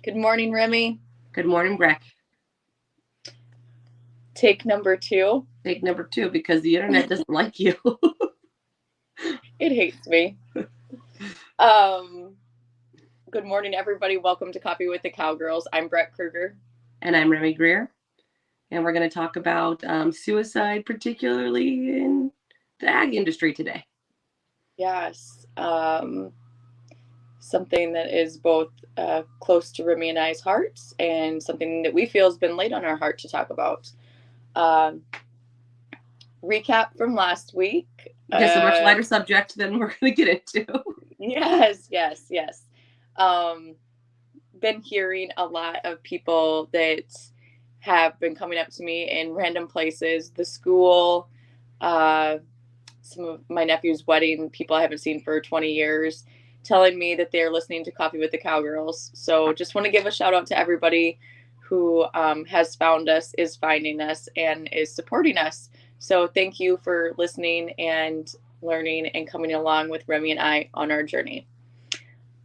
Good morning, Remy. Good morning, Breck. Take number two. Take number two because the internet doesn't like you. It hates me. Um, Good morning, everybody. Welcome to Coffee with the Cowgirls. I'm Breck Kruger. And I'm Remy Greer. And we're going to talk about suicide, particularly in the ag industry today. Yes. Something that is both close to Remy and I's hearts and something that we feel has been laid on our heart to talk about. Um, Recap from last week. Yes, a much lighter subject than we're going to get into. Yes. Been hearing a lot of people that have been coming up to me in random places, the school, some of my nephew's wedding, people I haven't seen for 20 years, telling me that they're listening to Coffee with the Cowgirls. So just want to give a shout out to everybody who has found us, is finding us, and is supporting us. So thank you for listening and learning and coming along with Remy and I on our journey.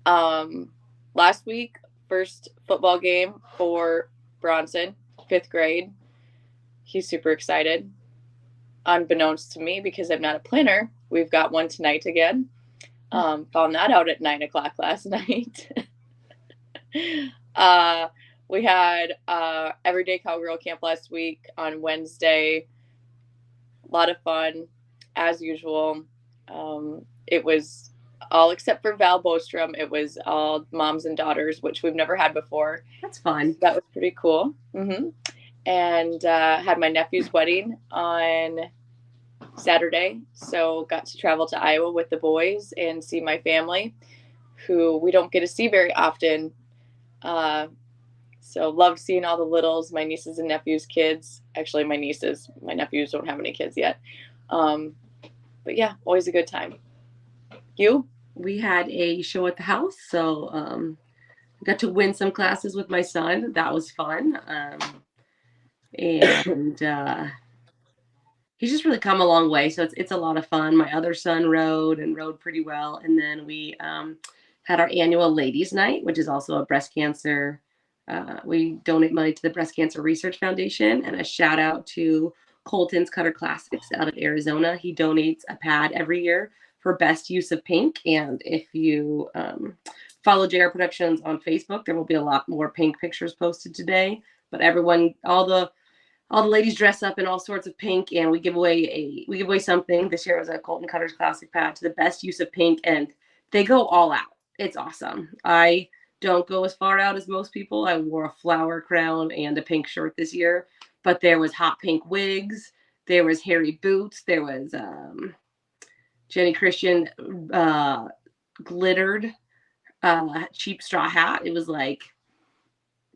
Last week, first football game for Bronson, 5th grade. He's super excited. Unbeknownst to me, because I'm not a planner, we've got one tonight again. Found that out at 9:00 last night. We had Everyday Cowgirl Camp last week on Wednesday. A lot of fun, as usual. It was all except for Val Bostrom. It was all moms and daughters, which we've never had before. That's fun. So that was pretty cool. And had my nephew's wedding on Saturday. So got to travel to Iowa with the boys and see my family, who we don't get to see very often. So love seeing all the littles, my nieces and nephews' kids. Actually, my nephews don't have any kids yet. But yeah, always a good time. You? We had a show at the house, so got to win some classes with my son. That was fun. And he's just really come a long way, so it's a lot of fun. My other son rode pretty well, and then we had our annual ladies' night, which is also a breast cancer. We donate money to the Breast Cancer Research Foundation, and a shout out to Colton's Cutter Classics out of Arizona. He donates a pad every year for best use of pink, and if you follow JR Productions on Facebook, there will be a lot more pink pictures posted today. But everyone, all the ladies dress up in all sorts of pink, and we give away something. This year was a Colton Cutter's Classic pad to the best use of pink, and they go all out. It's awesome. I don't go as far out as most people. I wore a flower crown and a pink shirt this year, but there was hot pink wigs, there was hairy boots, there was Jenny Christian glittered cheap straw hat. It was like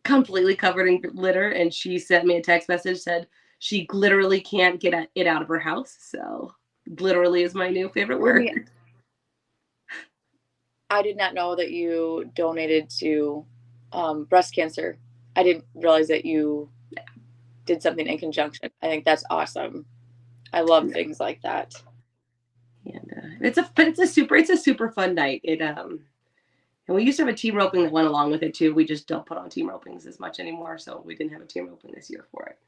completely covered in glitter, and she sent me a text message, said she literally can't get it out of her house. So literally is my new favorite word. I did not know that you donated to breast cancer. I didn't realize that you did something in conjunction. I think that's awesome. I love things like that. And it's a super fun night. And we used to have a team roping that went along with it too. We just don't put on team ropings as much anymore, so we didn't have a team roping this year for it.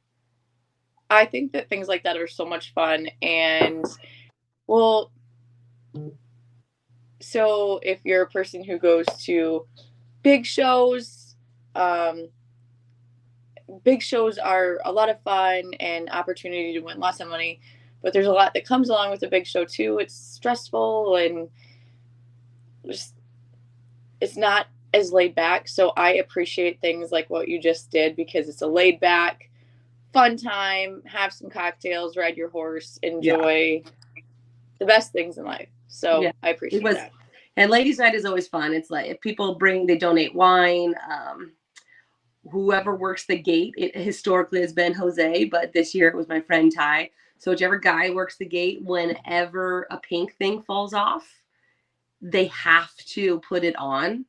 I think that things like that are so much fun. And well, so if you're a person who goes to big shows, big shows are a lot of fun and opportunity to win lots of money, but there's a lot that comes along with a big show too. It's stressful and just, it's not as laid back. So I appreciate things like what you just did, because it's a laid back, fun time, have some cocktails, ride your horse, enjoy the best things in life. So I appreciate that. And ladies' night is always fun. It's like if people they donate wine. Whoever works the gate, it historically has been Jose, but this year it was my friend Ty. So whichever guy works the gate, whenever a pink thing falls off, they have to put it on.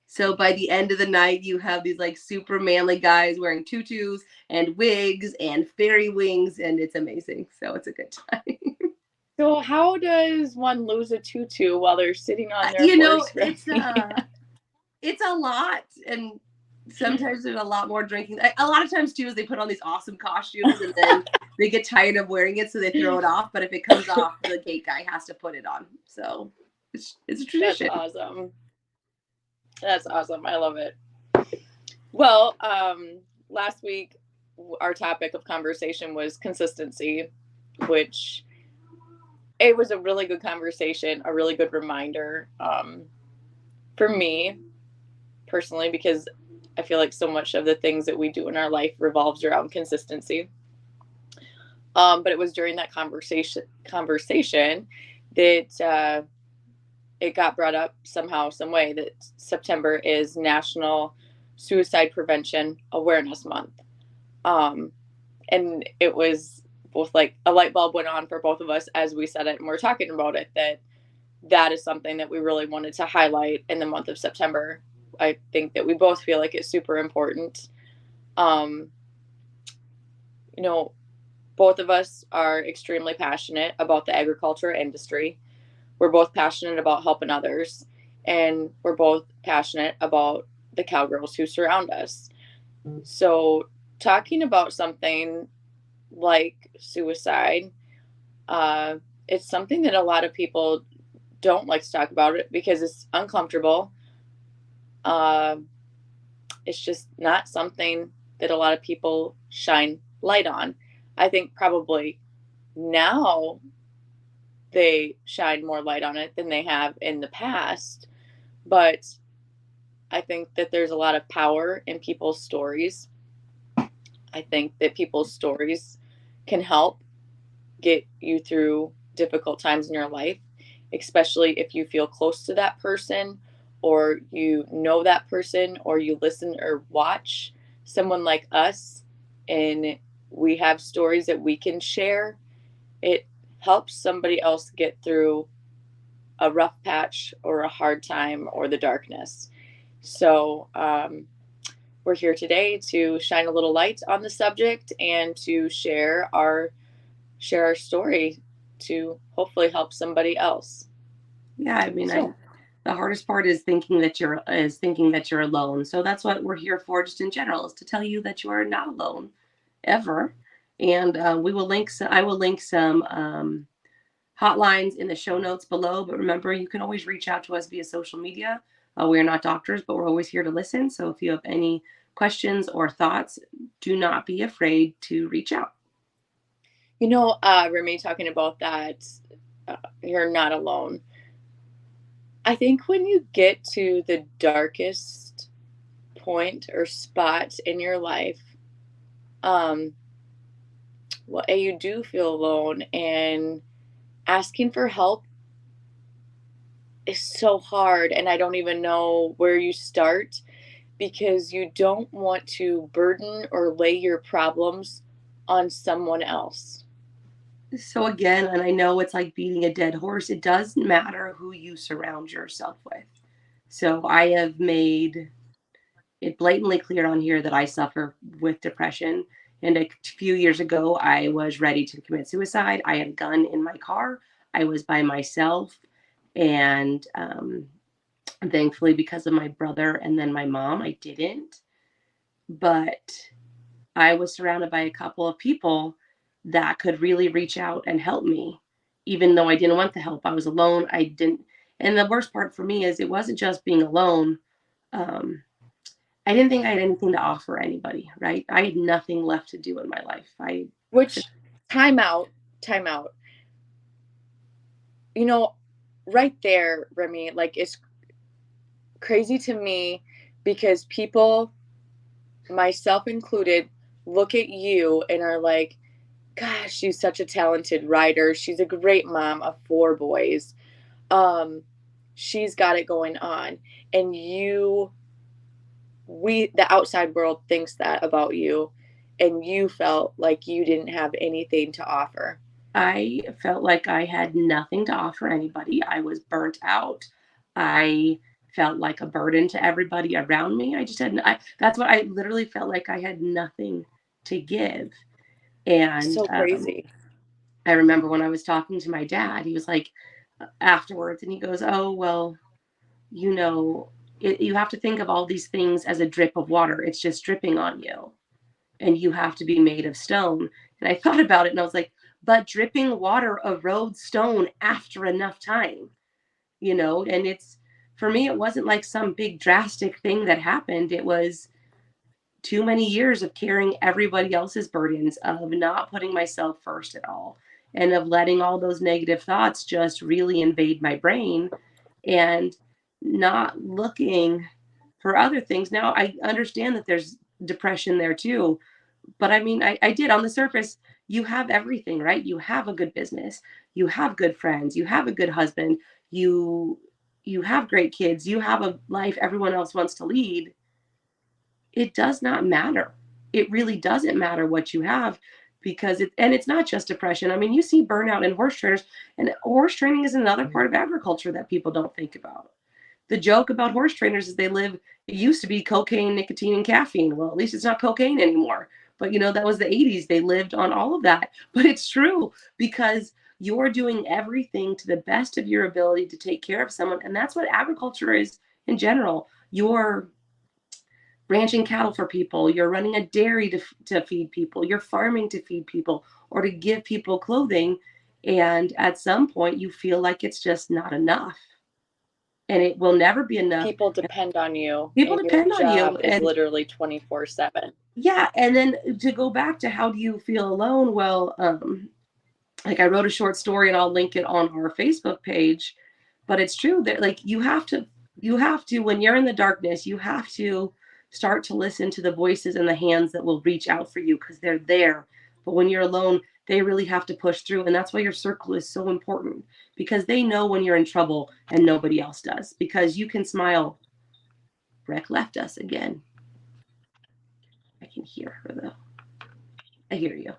So by the end of the night, you have these like super manly guys wearing tutus and wigs and fairy wings, and it's amazing. So it's a good time. So how does one lose a tutu while they're sitting on their horse? It's a lot, and sometimes there's a lot more drinking. A lot of times too is they put on these awesome costumes and then they get tired of wearing it, so they throw it off. But if it comes off, the gate guy has to put it on. So it's a That's tradition. awesome. That's awesome. I love it. Well, last week our topic of conversation was consistency, which it was a really good conversation, a really good reminder for me personally, because I feel like so much of the things that we do in our life revolves around consistency. But it was during that conversation that it got brought up somehow, some way, that September is National Suicide Prevention Awareness Month. Um, and it was both like a light bulb went on for both of us as we said it and we're talking about it, that that is something that we really wanted to highlight in the month of September. I think that we both feel like it's super important. Um, you know, both of us are extremely passionate about the agriculture industry. We're both passionate about helping others, and we're both passionate about the cowgirls who surround us. So, talking about something like suicide, uh, it's something that a lot of people don't like to talk about it because it's uncomfortable. Uh, it's just not something that a lot of people shine light on. I think probably now they shine more light on it than they have in the past. But I think that there's a lot of power in people's stories. I think that people's stories can help get you through difficult times in your life, especially if you feel close to that person or you know that person or you listen or watch someone like us and we have stories that we can share. It helps somebody else get through a rough patch or a hard time or the darkness. So, we're here today to shine a little light on the subject and to share our story to hopefully help somebody else. Yeah, I mean, So, the hardest part is thinking that you're alone. So that's what we're here for, just in general, is to tell you that you are not alone, ever. And we will link. I will link some hotlines in the show notes below. But remember, you can always reach out to us via social media. We are not doctors, but we're always here to listen. So if you have any questions or thoughts, do not be afraid to reach out. Remy, talking about that, you're not alone. I think when you get to the darkest point or spot in your life, um, well, you do feel alone, and asking for help is so hard. And I don't even know where you start because you don't want to burden or lay your problems on someone else. So again, and I know it's like beating a dead horse, it doesn't matter who you surround yourself with. So I have made it blatantly clear on here that I suffer with depression. And a few years ago, I was ready to commit suicide. I had a gun in my car. I was by myself. And thankfully, because of my brother and then my mom, I didn't. But I was surrounded by a couple of people that could really reach out and help me, even though I didn't want the help. I was alone. I didn't. And the worst part for me is it wasn't just being alone. Um, I didn't think I had anything to offer anybody, right? I had nothing left to do in my life. I Which, time out, time out. You know, right there, Remy, like it's crazy to me because people, myself included, look at you and are like, gosh, she's such a talented writer. She's a great mom of four boys. Um, she's got it going on. And the outside world thinks that about you. And you felt like you didn't have anything to offer. I felt like I had nothing to offer anybody. I was burnt out. I felt like a burden to everybody around me. I just had that's what I literally felt like I had nothing to give. And So crazy. I remember when I was talking to my dad, he was like afterwards, and he goes, "Oh, well, you know." You have to think of all these things as a drip of water. It's just dripping on you, and you have to be made of stone. And I thought about it and I was like, but dripping water erodes stone after enough time, and it's, for me, it wasn't like some big drastic thing that happened. It was too many years of carrying everybody else's burdens, of not putting myself first at all, and of letting all those negative thoughts just really invade my brain, and not looking for other things. Now I understand that there's depression there too, but I mean, I did, on the surface, you have everything, right? You have a good business, you have good friends, you have a good husband, you you have great kids, you have a life everyone else wants to lead. It does not matter. It really doesn't matter what you have, because it's not just depression. I mean, you see burnout in horse trainers, and horse training is another part of agriculture that people don't think about. The joke about horse trainers is they live, it used to be cocaine, nicotine, and caffeine. Well, at least it's not cocaine anymore. But that was the 80s. They lived on all of that. But it's true, because you're doing everything to the best of your ability to take care of someone. And that's what agriculture is in general. You're ranching cattle for people, you're running a dairy to feed people, you're farming to feed people or to give people clothing. And at some point, you feel like it's just not enough, and it will never be enough. People depend on you, People and your depend on you. job is And literally 24/7. yeah, and then to go back to how do you feel alone? Well, like, I wrote a short story and I'll link it on our Facebook page, but it's true that, like, you have to, when you're in the darkness, you have to start to listen to the voices and the hands that will reach out for you, because they're there. But when you're alone, they really have to push through, and that's why your circle is so important, because they know when you're in trouble and nobody else does, because you can smile. Breck left us again. I can hear her though. I hear you.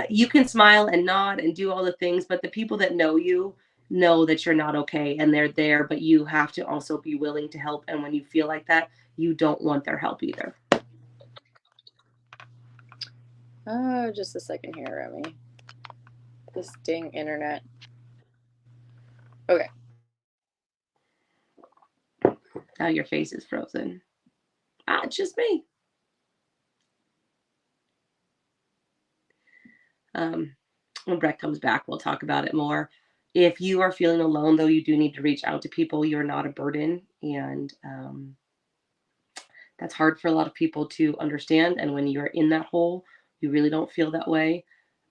You can smile and nod and do all the things, but the people that know you know that you're not okay, and they're there, but you have to also be willing to help. And when you feel like that, you don't want their help either. Oh, just a second here, Remy. This dang internet. Okay. Now your face is frozen. Ah, it's just me. When Breck comes back, we'll talk about it more. If you are feeling alone, though, you do need to reach out to people. You're not a burden. And that's hard for a lot of people to understand. And when you're in that hole, you really don't feel that way.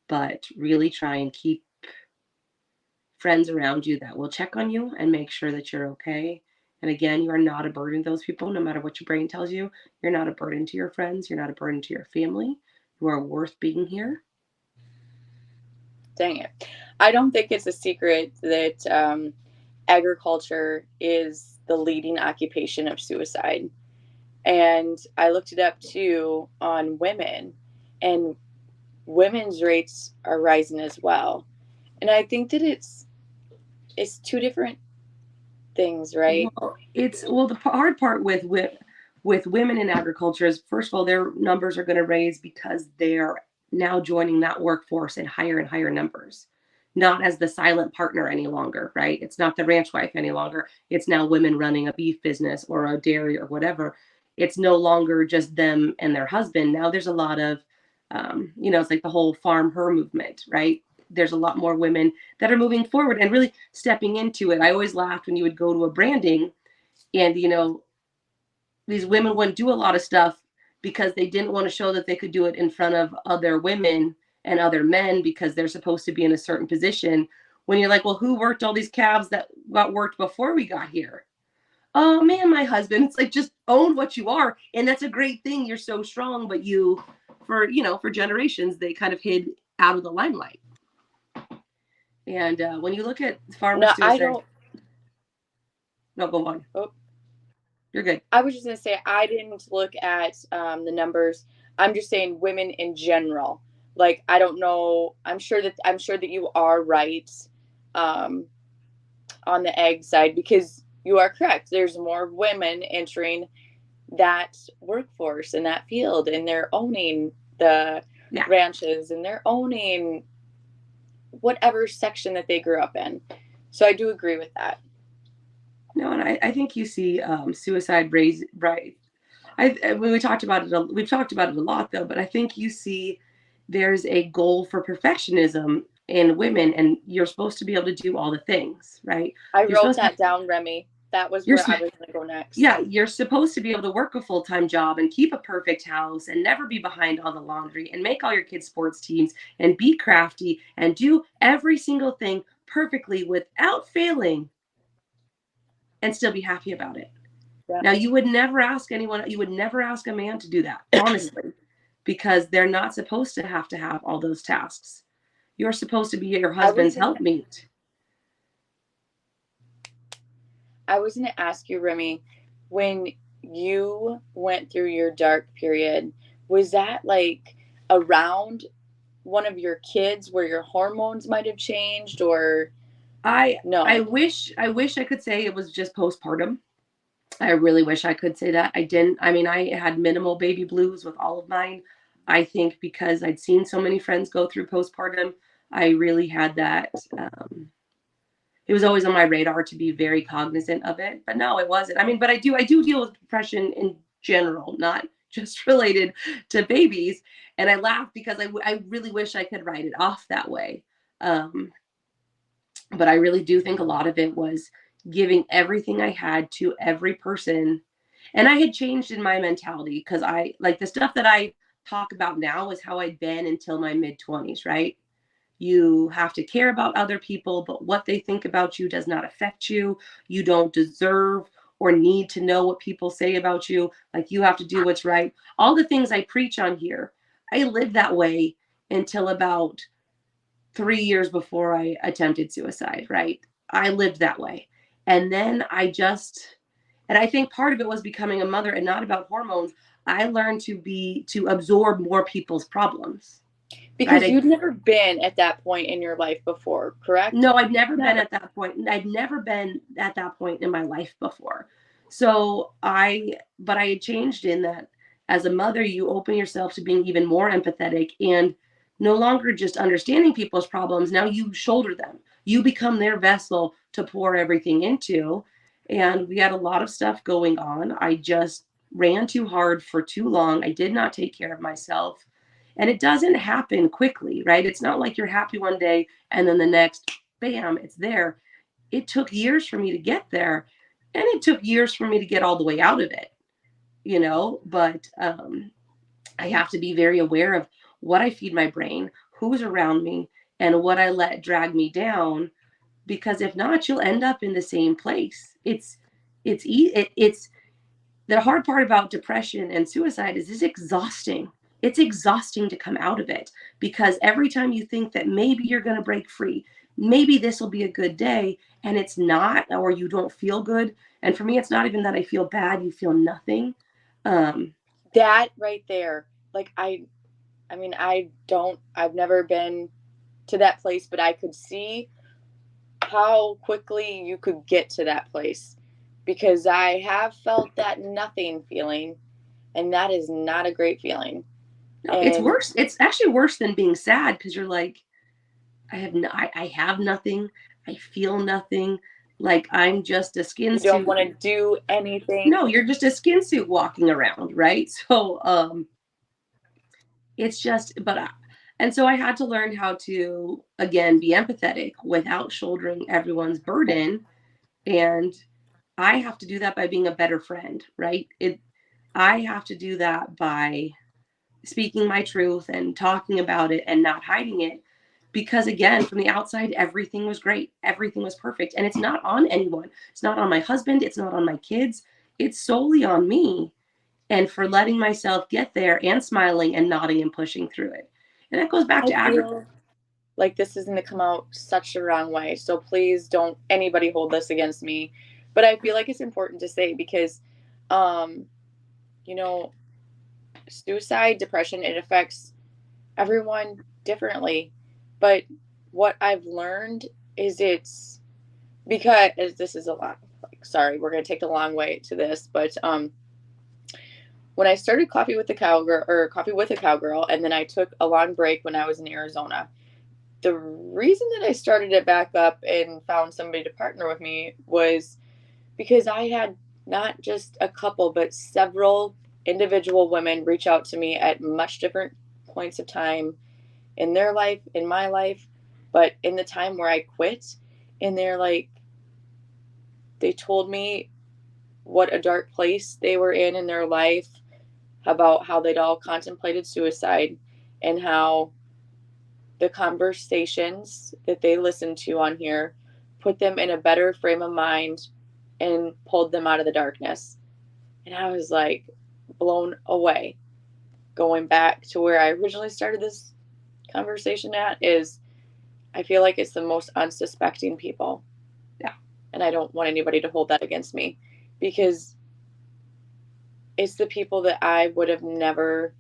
But really try and keep friends around you that will check on you and make sure that you're okay. And again, you are not a burden to those people, no matter what your brain tells you. You're not a burden to your friends. You're not a burden to your family. You are worth being here. Dang it. I don't think it's a secret that agriculture is the leading occupation of suicide. And I looked it up too on women, and women's rates are rising as well. And I think that it's two different things, right? Well, the hard part with women in agriculture is, first of all, their numbers are going to raise because they're now joining that workforce in higher and higher numbers, not as the silent partner any longer, right? It's not the ranch wife any longer. It's now women running a beef business or a dairy or whatever. It's no longer just them and their husband. Now there's a lot of, it's like the whole farm her movement, right? There's a lot more women that are moving forward and really stepping into it. I always laughed when you would go to a branding, and these women wouldn't do a lot of stuff because they didn't want to show that they could do it in front of other women and other men, because they're supposed to be in a certain position. When you're like, well, who worked all these calves that got worked before we got here? Oh man, my husband. It's like, just own what you are, and that's a great thing. You're so strong, but for generations, they kind of hid out of the limelight. And when you look at farmer No, I suicide, don't. no, go on. Oh, You're good. I was just gonna say I didn't look at the numbers. I'm just saying women in general. Like I don't know. I'm sure that you are right um, on the egg side, because you are correct. There's more women entering that workforce in that field, and they're owning the Yeah. ranches, and they're owning whatever section that they grew up in. So I do agree with that. No, and I think you see suicide raise right. When we talked about it, we've talked about it a lot though, but I think you see there's a goal for perfectionism in women, and you're supposed to be able to do all the things, right? I You're wrote supposed to, that down, Remy. That was you're, where I was going to go next. yeah, you're supposed to be able to work a full-time job and keep a perfect house and never be behind on the laundry and make all your kids' sports teams and be crafty and do every single thing perfectly without failing and still be happy about it. Yeah. Now, you would never ask anyone, you would never ask a man to do that, honestly, because they're not supposed to have all those tasks. You're supposed to be your I was husband's gonna helpmeet. I was gonna ask you, Remy, when you went through your dark period, was that like around one of your kids where your hormones might have changed or I no? wish I could say it was just postpartum. I really wish I could say that. I didn't. I mean, I had minimal baby blues with all of mine. I think because I'd seen so many friends go through postpartum, I really had that. It was always on my radar to be very cognizant of it, but no, it wasn't. I mean, but I do deal with depression in general, not just related to babies. And I laugh because I really wish I could write it off that way. Um, but I really do think a lot of it was giving everything I had to every person. And I had changed in my mentality because I like the stuff that I talk about now is how I'd been until my mid 20s, right? You have to care about other people, but what they think about you does not affect you. You don't deserve or need to know what people say about you. Like you have to do what's right. All the things I preach on here, I lived that way until about 3 years before I attempted suicide, right? I lived that way. And then and I think part of it was becoming a mother and not about hormones. I learned to absorb more people's problems, right? Because you'd never been at that point in your life before, correct? No, I've never been Never. at that point. I've never been at that point in my life before. But I had changed in that as a mother, you open yourself to being even more empathetic and no longer just understanding people's problems. Now you shoulder them. You become their vessel to pour everything into. And we had a lot of stuff going on. I just ran too hard for too long. I did not take care of myself. And it doesn't happen quickly, right? It's not like you're happy one day and then the next, bam, it's there. It took years for me to get there, and it took years for me to get all the way out of it, but I have to be very aware of what I feed my brain, who's around me, and what I let drag me down, because if not, you'll end up in the same place. It's the hard part about depression and suicide is it's exhausting. It's exhausting to come out of it because every time you think that maybe you're going to break free, maybe this will be a good day, and it's not, or you don't feel good. And for me, it's not even that I feel bad, you feel nothing. Um, That right there. Like I mean, I've never been to that place, but I could see how quickly you could get to that place because I have felt that nothing feeling, and that is not a great feeling. no, it's And worse. It's actually worse than being sad because you're like, I have nothing. I feel nothing. Like I'm just a skin you don't suit. want to do anything. No, you're just a skin suit walking around, right? So it's just and so I had to learn how to again be empathetic without shouldering everyone's burden, and I have to do that by being a better friend, right? It I have to do that by speaking my truth and talking about it and not hiding it, because again, from the outside everything was great, everything was perfect, and it's not on anyone. It's not on my husband, it's not on my kids, it's solely on me, and for letting myself get there and smiling and nodding and pushing through it. And that goes back I to feel like this is going to come out such the wrong way. So please don't anybody hold this against me. But I feel like it's important to say because, um, you know, suicide, depression, it affects everyone differently. But what I've learned is it's because this is a lot. Like, sorry, we're going to take the long way to this, but when I started Coffee with a Cowgirl, and then I took a long break when I was in Arizona. The reason that I started it back up and found somebody to partner with me was because I had not just a couple, but several individual women reach out to me at much different points of time in their life, in my life, but in the time where I quit. And they're like, they told me what a dark place they were in their life, about how they'd all contemplated suicide, and how the conversations that they listened to on here put them in a better frame of mind and pulled them out of the darkness. And I was like blown away. Going back to where I originally started this conversation at, is I feel like it's the most unsuspecting people. Yeah. And I don't want anybody to hold that against me, because it's the people that I would have never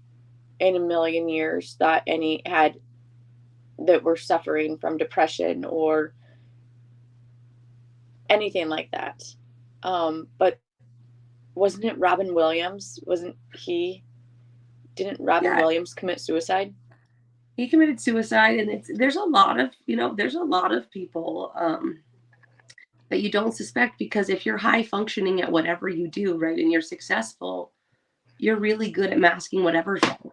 in a million years thought any had, that were suffering from depression or anything like that. But wasn't it Robin Williams? Wasn't he? Didn't Robin Yeah. Williams commit suicide? He committed suicide, and there's a lot of, there's a lot of people that you don't suspect, because if you're high functioning at whatever you do, right, and you're successful, you're really good at masking whatever's wrong.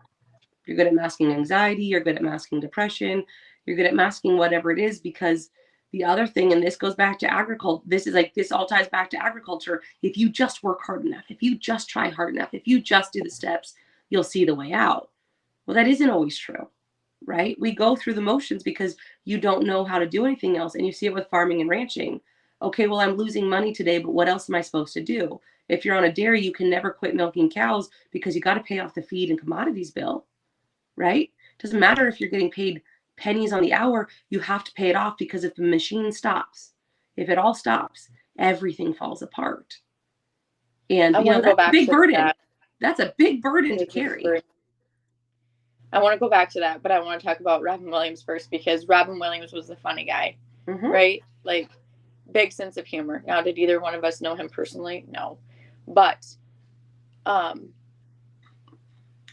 You're good at masking anxiety, you're good at masking depression, you're good at masking whatever it is, because the other thing, and this goes back to agriculture, this all ties back to agriculture. If you just work hard enough, if you just try hard enough, if you just do the steps, you'll see the way out. Well, that isn't always true, right? We go through the motions because you don't know how to do anything else. And you see it with farming and ranching. Okay, well, I'm losing money today, but what else am I supposed to do? If you're on a dairy, you can never quit milking cows, because you got to pay off the feed and commodities bill, right? Doesn't matter if you're getting paid pennies on the hour, you have to pay it off, because if the machine stops, if it all stops, everything falls apart. And, I want to go that's a back big to burden. that. That's a big burden to It is carry. for, I want to go back to that, but I want to talk about Robin Williams first, because Robin Williams was the funny guy, right? Like, big sense of humor. Now, did either one of us know him personally? No, but um,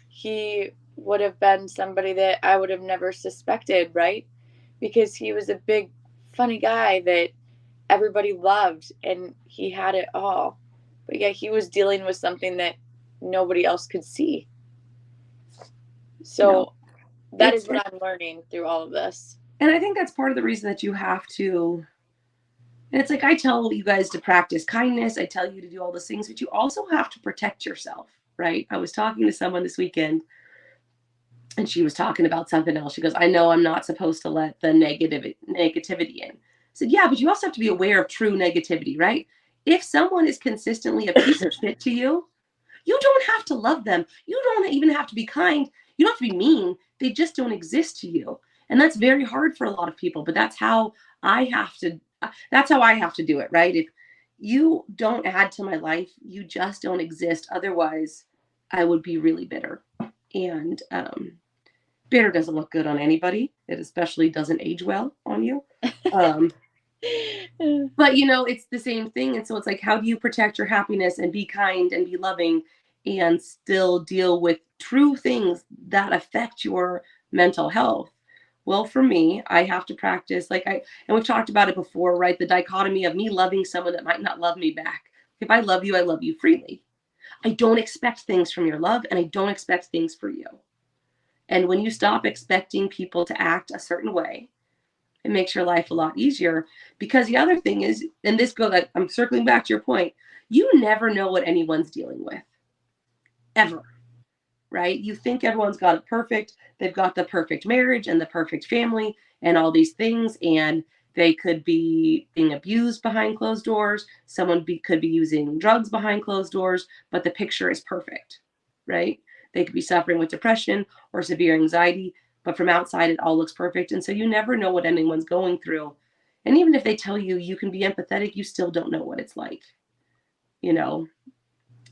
he would have been somebody that I would have never suspected, right? Because he was a big, funny guy that everybody loved, and he had it all. But yeah, he was dealing with something that nobody else could see. No, So that is what I'm learning through all of this. and I think that's part of the reason that you have to. And it's like, I tell you guys to practice kindness. I tell you to do all those things, but you also have to protect yourself, right? I was talking to someone this weekend, and she was talking about something else. She goes, I know I'm not supposed to let the negativity in. I said, yeah, but you also have to be aware of true negativity, right? If someone is consistently a piece of shit to you, you don't have to love them. You don't even have to be kind. You don't have to be mean. They just don't exist to you. And that's very hard for a lot of people, but that's how I have to do it, right? If you don't add to my life, you just don't exist. Otherwise, I would be really bitter. And bitter doesn't look good on anybody. It especially doesn't age well on you. Um, but it's the same thing. And so it's like, how do you protect your happiness and be kind and be loving and still deal with true things that affect your mental health? Well, for me, I have to practice, and we've talked about it before, right? The dichotomy of me loving someone that might not love me back. If I love you freely. I don't expect things from your love, and I don't expect things for you. And when you stop expecting people to act a certain way, it makes your life a lot easier. Because the other thing is, and I'm circling back to your point, you never know what anyone's dealing with, ever, right? You think everyone's got it perfect. They've got the perfect marriage and the perfect family and all these things. And they could be being abused behind closed doors. Could be using drugs behind closed doors, but the picture is perfect, right? They could be suffering with depression or severe anxiety, but from outside, it all looks perfect. And so you never know what anyone's going through. And even if they tell you you can be empathetic, you still don't know what it's like, you know?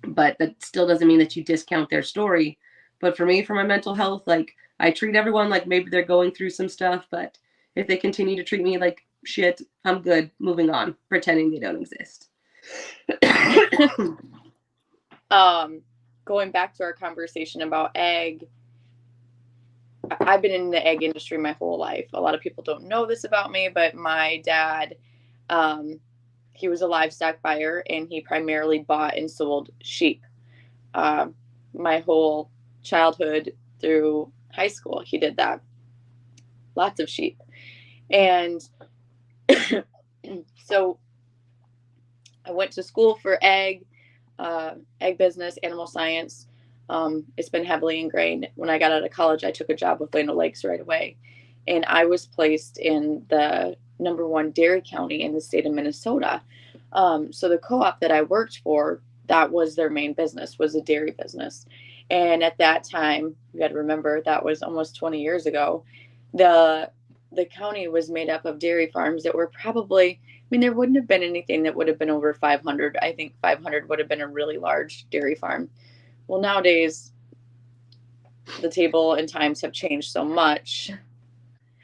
But that still doesn't mean that you discount their story. But for me, for my mental health, like, I treat everyone like maybe they're going through some stuff, but if they continue to treat me like shit, I'm good, moving on, pretending they don't exist. Going back to our conversation about egg, I've been in the egg industry my whole life. A lot of people don't know this about me, but my dad he was a livestock buyer, and he primarily bought and sold sheep. Uh, my whole childhood through high school, he did that. Lots of sheep. And so I went to school for egg business, animal science. It's been heavily ingrained. When I got out of college, I took a job with Land O'Lakes right away, and I was placed in the #1 dairy county in the state of Minnesota. So the co-op that I worked for, that was their main business, was a dairy business. And at that time, you got to remember that was almost 20 years ago. The the county was made up of dairy farms that were probably, I mean, there wouldn't have been anything that would have been over 500. I think 500 would have been a really large dairy farm. Well, nowadays, the table and times have changed so much.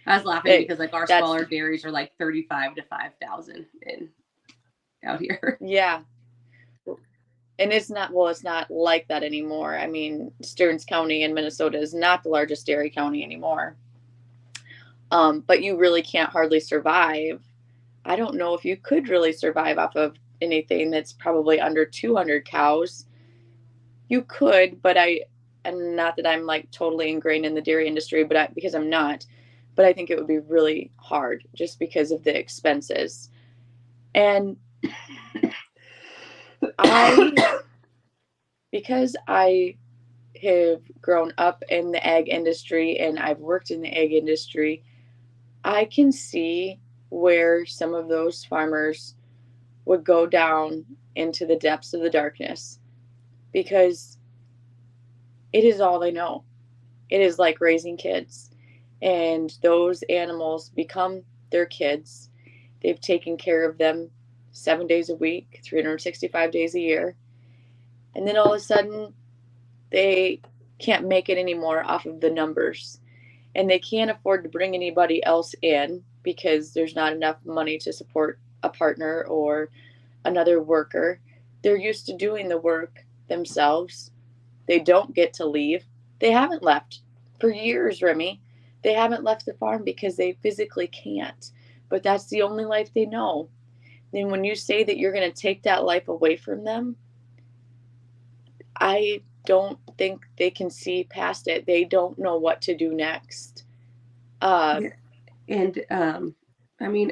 I was laughing because like our smaller dairies are like 35 to 5,000 in out here. Yeah. And it's not like that anymore. I mean, Stearns County in Minnesota is not the largest dairy county anymore. But you really can't hardly survive. I don't know if you could really survive off of anything that's probably under 200 cows. You could, but and not that I'm like totally ingrained in the dairy industry, but because I'm not, but I think it would be really hard just because of the expenses. And because I have grown up in the egg industry and I've worked in the egg industry, I can see where some of those farmers would go down into the depths of the darkness, because it is all they know. It is like raising kids, and those animals become their kids. They've taken care of them 7 days a week, 365 days a year. And then all of a sudden, they can't make it anymore off of the numbers. And they can't afford to bring anybody else in because there's not enough money to support a partner or another worker. They're used to doing the work themselves. They don't get to leave. They haven't left for years, Remy. They haven't left the farm because they physically can't. But that's the only life they know. And when you say that you're going to take that life away from them, I don't think they can see past it. They don't know what to do next. Yeah. And I mean,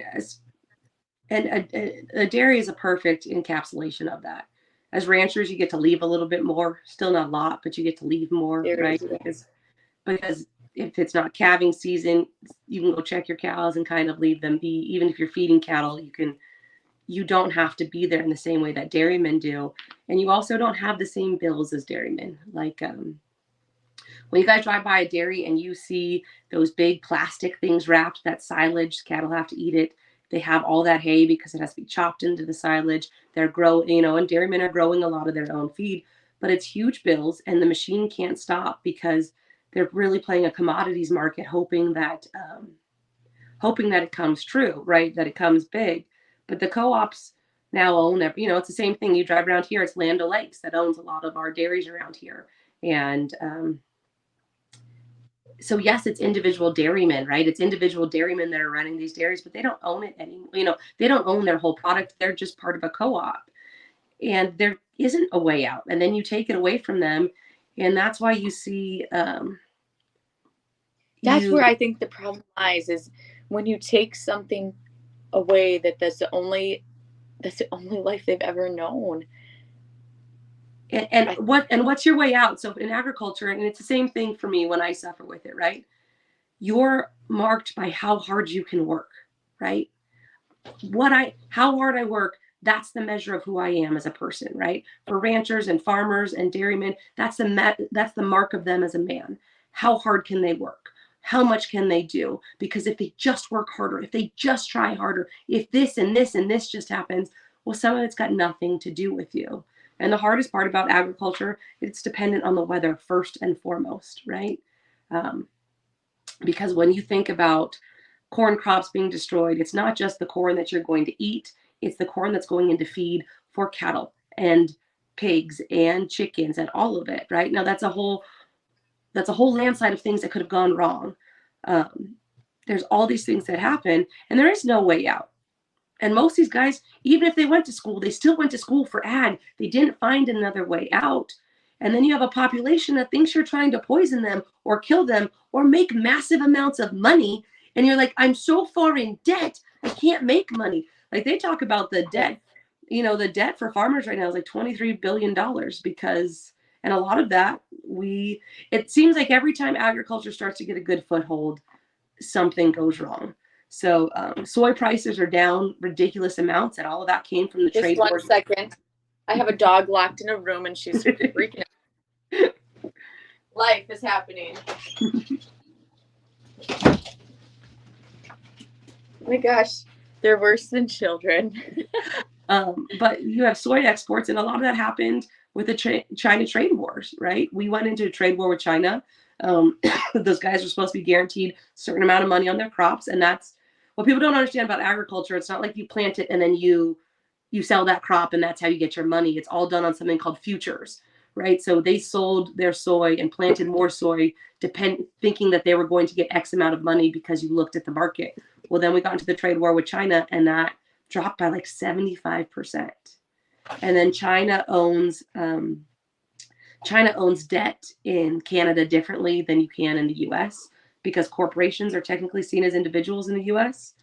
and a dairy is a perfect encapsulation of that. As ranchers, you get to leave a little bit more, still not a lot, but you get to leave more, right? Because if it's not calving season, you can go check your cows and kind of leave them be. Even if you're feeding cattle, you don't have to be there in the same way that dairymen do. And you also don't have the same bills as dairymen. Like when you guys drive by a dairy and you see those big plastic things wrapped, that silage, cattle have to eat it. They have all that hay because it has to be chopped into the silage. They're growing, and dairymen are growing a lot of their own feed, but it's huge bills, and the machine can't stop because they're really playing a commodities market, hoping that it comes true, right? That it comes big. But the co-ops now own every, it's the same thing. You drive around here, it's Land O'Lakes that owns a lot of our dairies around here. And so yes, it's individual dairymen, right? It's individual dairymen that are running these dairies, but they don't own it anymore. They don't own their whole product. They're just part of a co-op. And there isn't a way out. And then you take it away from them. And that's why you see that's where I think the problem lies, is when you take something away that's the only life they've ever known. And what's your way out? So in agriculture, and it's the same thing for me when I suffer with it, right? You're marked by how hard you can work, right? How hard I work, that's the measure of who I am as a person, right? For ranchers and farmers and dairymen, that's the mark of them as a man. How hard can they work? How much can they do? Because if they just work harder, if they just try harder, if this and this and this just happens, well, some of it's got nothing to do with you. And the hardest part about agriculture, it's dependent on the weather first and foremost, right? Because when you think about corn crops being destroyed, it's not just the corn that you're going to eat, it's the corn that's going into feed for cattle and pigs and chickens and all of it, right? Now that's a whole landslide of things that could have gone wrong. There's all these things that happen, and there is no way out. And most of these guys, even if they went to school, they still went to school for ag. They didn't find another way out. And then you have a population that thinks you're trying to poison them or kill them or make massive amounts of money. And you're like, I'm so far in debt, I can't make money. Like they talk about the debt, the debt for farmers right now is like $23 billion because, and a lot of that it seems like every time agriculture starts to get a good foothold, something goes wrong. So soy prices are down ridiculous amounts, and all of that came from the Just trade one wars. second. I have a dog locked in a room and she's freaking out. Life is happening. Oh my gosh, they're worse than children. But you have soy exports, and a lot of that happened with the China trade wars, right? We went into a trade war with China. Those guys were supposed to be guaranteed a certain amount of money on their crops, and that's what people don't understand about agriculture. It's not like you plant it and then you sell that crop and that's how you get your money. It's all done on something called futures, right? So they sold their soy and planted more soy, thinking that they were going to get X amount of money because you looked at the market. Well, then we got into the trade war with China, and that dropped by like 75%. And then China owns debt in Canada differently than you can in the US because corporations are technically seen as individuals in the US.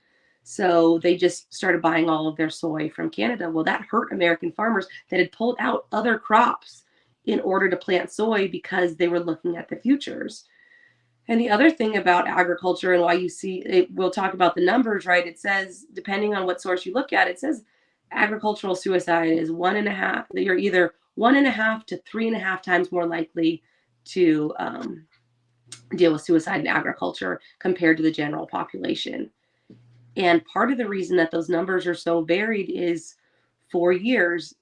So they just started buying all of their soy from Canada. Well, that hurt American farmers that had pulled out other crops in order to plant soy because they were looking at the futures. And the other thing about agriculture and why you see it, we'll talk about the numbers, right? It says, depending on what source you look at, it says agricultural suicide is 1.5. You're either 1.5 to 3.5 times more likely to deal with suicide in agriculture compared to the general population. And part of the reason that those numbers are so varied is for years,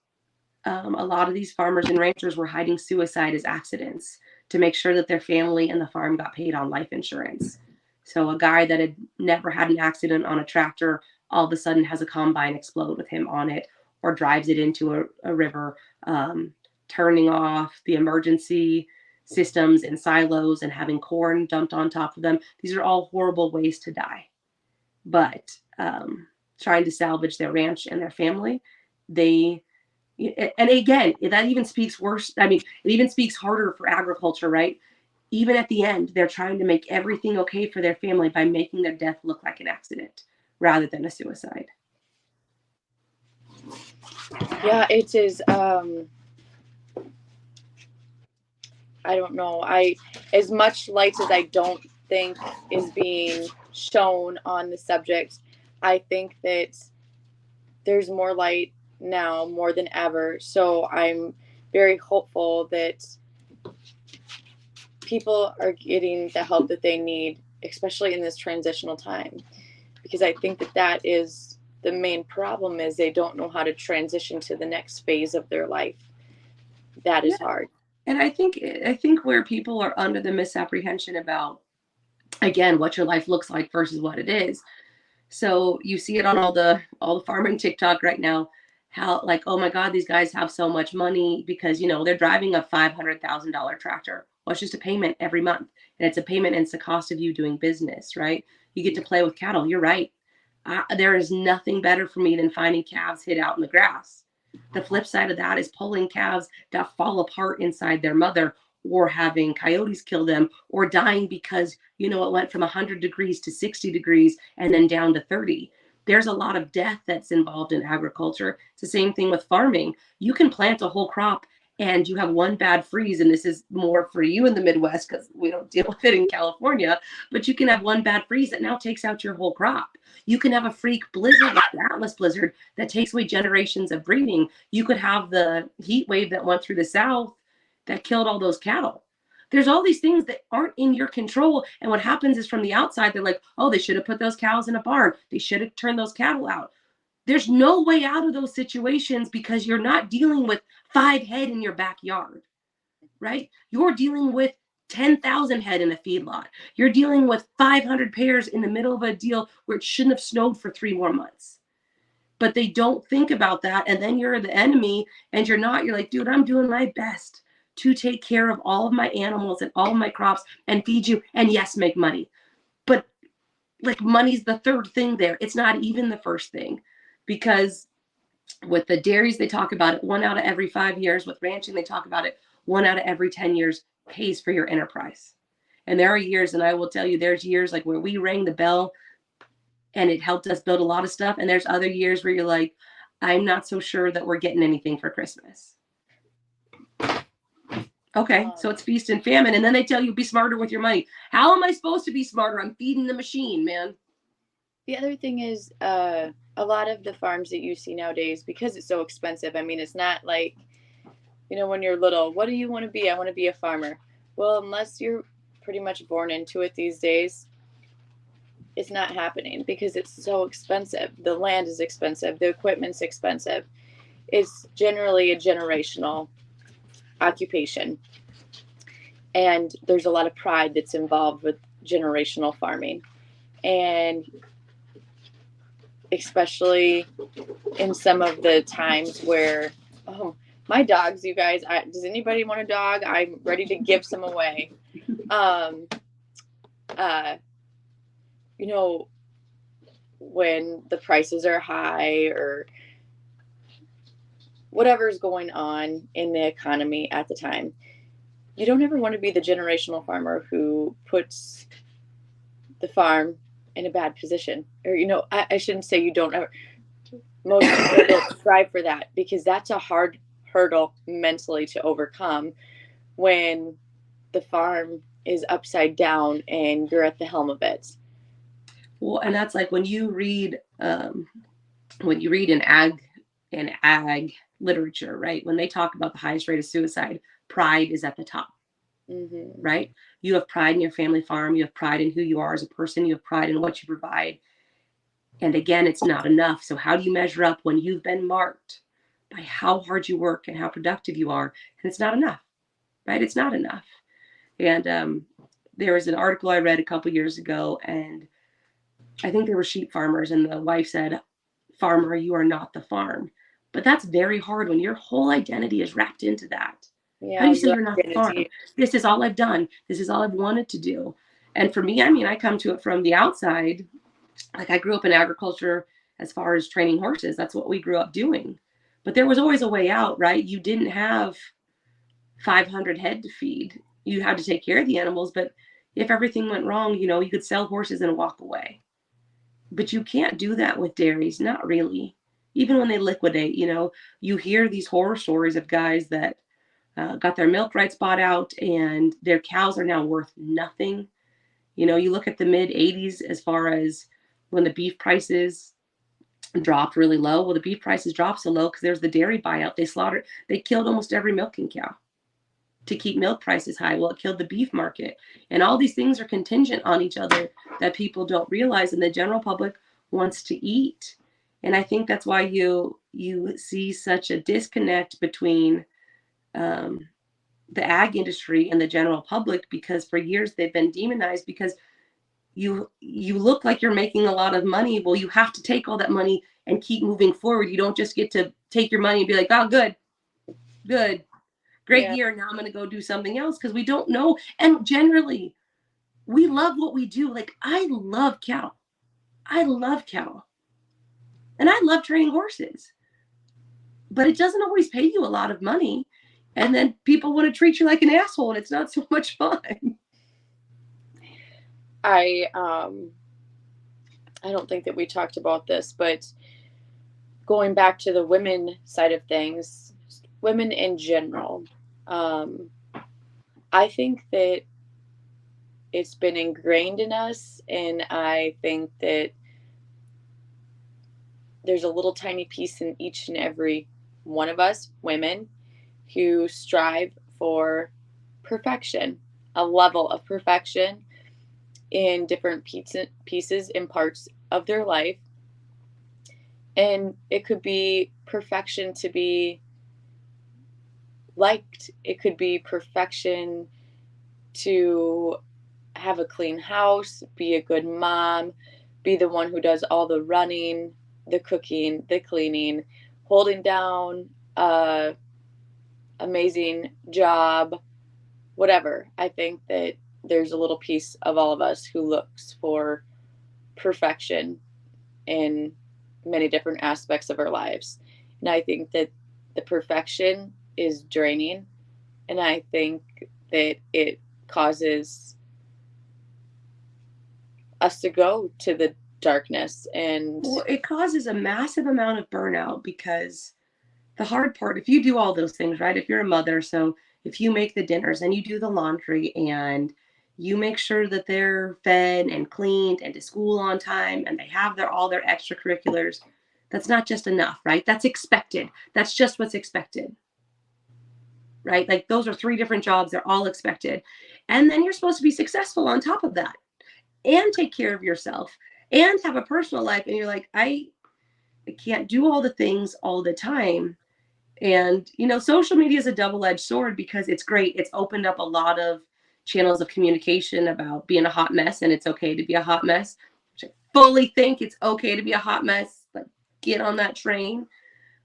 a lot of these farmers and ranchers were hiding suicide as accidents to make sure that their family and the farm got paid on life insurance. So a guy that had never had an accident on a tractor all of a sudden has a combine explode with him on it, or drives it into a river, turning off the emergency systems in silos and having corn dumped on top of them. These are all horrible ways to die. But trying to salvage their ranch and their family, and again, that even speaks worse. I mean, it even speaks harder for agriculture, right? Even at the end, they're trying to make everything okay for their family by making their death look like an accident rather than a suicide. Yeah, it is. I don't know. As much light as I don't think is being shown on the subject, I think that there's more light now more than ever. So I'm very hopeful that people are getting the help that they need, especially in this transitional time, because I think that is the main problem, is they don't know how to transition to the next phase of their life. That is hard. And I think where people are under the misapprehension about, again, what your life looks like versus what it is. So you see it on all the farming TikTok right now, how like, oh my God, these guys have so much money because, they're driving a $500,000 tractor. Well, it's just a payment every month. And it's a payment, and it's the cost of you doing business, right? You get to play with cattle. You're right. There is nothing better for me than finding calves hid out in the grass. The flip side of that is pulling calves that fall apart inside their mother, or having coyotes kill them, or dying because, it went from 100 degrees to 60 degrees and then down to 30. There's a lot of death that's involved in agriculture. It's the same thing with farming. You can plant a whole crop and you have one bad freeze, and this is more for you in the Midwest because we don't deal with it in California, but you can have one bad freeze that now takes out your whole crop. You can have a freak blizzard like the Atlas blizzard that takes away generations of breeding. You could have the heat wave that went through the South that killed all those cattle. There's all these things that aren't in your control. And what happens is, from the outside, they're like, oh, they should have put those cows in a barn. They should have turned those cattle out. There's no way out of those situations because you're not dealing with 5 head in your backyard, right? You're dealing with 10,000 head in a feedlot. You're dealing with 500 pairs in the middle of a deal where it shouldn't have snowed for 3 more months. But they don't think about that. And then you're the enemy, and you're like, dude, I'm doing my best to take care of all of my animals and all of my crops and feed you, and yes, make money. But like, money's the third thing there. It's not even the first thing. because with the dairies, they talk about it 1 out of every 5 years. With ranching, they talk about it 1 out of every 10 years pays for your enterprise. And there are years, and I will tell you, there's years like where we rang the bell and it helped us build a lot of stuff. And there's other years where you're like, I'm not so sure that we're getting anything for Christmas. Okay, so it's feast and famine. And then they tell you be smarter with your money. How am I supposed to be smarter? I'm feeding the machine, man. The other thing is, a lot of the farms that you see nowadays, because it's so expensive, I mean, it's not like, when you're little, what do you want to be? I want to be a farmer. Well, unless you're pretty much born into it these days, it's not happening because it's so expensive. The land is expensive. The equipment's expensive. It's generally a generational occupation. And there's a lot of pride that's involved with generational farming. And especially in some of the times where, my dogs, you guys, does anybody want a dog? I'm ready to give some away. When the prices are high or whatever's going on in the economy at the time, you don't ever want to be the generational farmer who puts the farm in a bad position. Or, I shouldn't say you don't ever. Most people don't strive for that because that's a hard hurdle mentally to overcome when the farm is upside down and you're at the helm of it. Well, and that's like when you read in ag literature, right? When they talk about the highest rate of suicide, pride is at the top. Mm-hmm. Right? You have pride in your family farm. You have pride in who you are as a person. You have pride in what you provide. And again, it's not enough. So how do you measure up when you've been marked by how hard you work and how productive you are? And it's not enough, right? It's not enough. And there was an article I read a couple years ago, and I think they were sheep farmers, and the wife said, "Farmer, you are not the farm." But that's very hard when your whole identity is wrapped into that. Yeah, how do you say you're not the farm? This is all I've done. This is all I've wanted to do. And for me, I mean, I come to it from the outside. Like I grew up in agriculture as far as training horses. That's what we grew up doing. But there was always a way out, right? You didn't have 500 head to feed. You had to take care of the animals. But if everything went wrong, you could sell horses and walk away. But you can't do that with dairies, not really. Even when they liquidate, you hear these horror stories of guys that got their milk rights bought out and their cows are now worth nothing. You look at the mid 80s as far as when the beef prices dropped really low. Well, the beef prices dropped so low because there's the dairy buyout. They killed almost every milking cow to keep milk prices high. Well, it killed the beef market. And all these things are contingent on each other that people don't realize, and the general public wants to eat. And I think that's why you see such a disconnect between the ag industry and the general public, because for years they've been demonized because you look like you're making a lot of money. Well, you have to take all that money and keep moving forward. You don't just get to take your money and be like, oh, good, great year. Now I'm going to go do something else, because we don't know. And generally, we love what we do. Like, I love cattle. And I love training horses. But it doesn't always pay you a lot of money. And then people want to treat you like an asshole, and it's not so much fun. I don't think that we talked about this, but going back to the women side of things, women in general, I think that it's been ingrained in us, and I think that there's a little tiny piece in each and every one of us, women, who strive for perfection, a level of perfection in different pieces and parts of their life. And it could be perfection to be liked. It could be perfection to have a clean house, be a good mom, be the one who does all the running, the cooking, the cleaning, holding down amazing job, whatever. I think that there's a little piece of all of us who looks for perfection in many different aspects of our lives. And I think that the perfection is draining. And I think that it causes us to go to the darkness. And Well, it causes a massive amount of burnout because the hard part, if you do all those things, right? If you're a mother, so if you make the dinners and you do the laundry and you make sure that they're fed and cleaned and to school on time and they have all their extracurriculars, that's not just enough, right? That's expected. That's just what's expected, right? Like those are three different jobs. They're all expected. And then you're supposed to be successful on top of that and take care of yourself and have a personal life. And you're like, I can't do all the things all the time. And, social media is a double-edged sword because it's great. It's opened up a lot of channels of communication about being a hot mess, and it's okay to be a hot mess, which I fully think it's okay to be a hot mess. Like, get on that train.